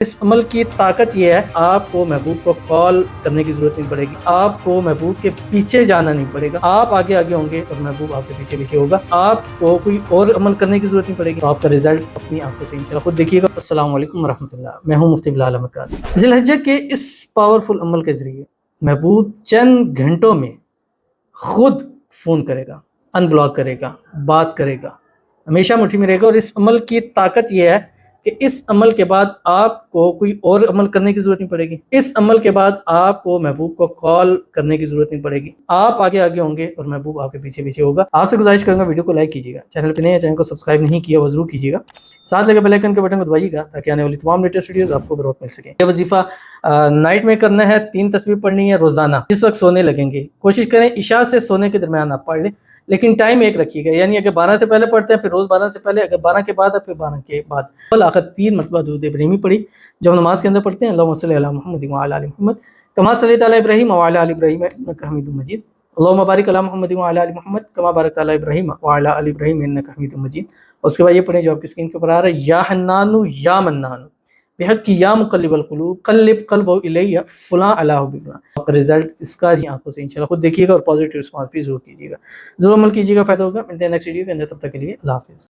اس عمل کی طاقت یہ ہے، آپ کو محبوب کو کال کرنے کی ضرورت نہیں پڑے گی، آپ کو محبوب کے پیچھے جانا نہیں پڑے گا، آپ آگے آگے ہوں گے اور محبوب آپ کے پیچھے پیچھے ہوگا، آپ کو کوئی اور عمل کرنے کی ضرورت نہیں پڑے گی، تو آپ کا رزلٹ اپنی آنکھوں سے انشاءاللہ خود دیکھیے گا۔ السلام علیکم ورحمۃ اللہ، میں ہوں مفتی بلال احمد قادری۔ ذی الحجہ کے اس پاورفل عمل کے ذریعے محبوب چند گھنٹوں میں خود فون کرے گا، ان بلاک کرے گا، بات کرے گا، ہمیشہ مٹھی میں رہے گا۔ اور اس عمل کی طاقت یہ ہے کہ اس عمل کے بعد آپ کو کوئی اور عمل کرنے کی ضرورت نہیں پڑے گی، اس عمل کے بعد آپ کو محبوب کو کال کرنے کی ضرورت نہیں پڑے گی، آپ آگے آگے ہوں گے اور محبوب آپ کے پیچھے پیچھے ہوگا۔ آپ سے گزارش کروں گا ویڈیو کو لائک کیجیے گا، چینل پہ نئے ہیں چینل کو سبسکرائب نہیں کیا وہ ضرور کیجیے گا، ساتھ لگے بیل آئیکن کے بٹن کو دبائیے گا تاکہ آنے والی تمام لیٹسٹ ویڈیوز آپ کو بر وقت مل سکیں۔ یہ وظیفہ نائٹ میں کرنا ہے، 3 تسبیح پڑھنی ہے روزانہ، جس وقت سونے لگیں گے کوشش کریں عشاء سے سونے کے درمیان آپ پڑھ لیں، لیکن ٹائم ایک رکھیے گا، یعنی اگر 12 سے پہلے پڑھتے ہیں پھر روز 12 سے پہلے، اگر 12 کے بعد ہے پھر 12 کے بعد آخر 3 مرتبہ درود ابراہیمی پڑھی جو ہم نماز کے اندر پڑھتے ہیں۔ اللہم صلی علی محمد وعلی آل محمد کما صلیت علی ابراہیم وعلی آل ابراہیم انک حمید مجید، اللہم بارک علی محمد وعلی آل محمد کما بارکت علی ابراہیم وعلی آل ابراہیم انک حمید مجید۔ اس کے بعد یہ پڑھیں جو آپ کی اسکرین کے اوپر آ رہا ہے، یا حنان یا منان بحق یا مقلب القلوب قلب قلبہ الی فلاں اللہ بفلاں۔ آپ کا رزلٹ اس کا ہی آنکھوں سے انشاءاللہ خود دیکھیے گا اور پازیٹیو رسپانس بھی ضرور کیجیے گا، ضرور عمل کیجیے گا، فائدہ ہوگا۔ ملتے ہیں نیکسٹ ویڈیو کے اندر، تب تک کے لیے اللہ حافظ۔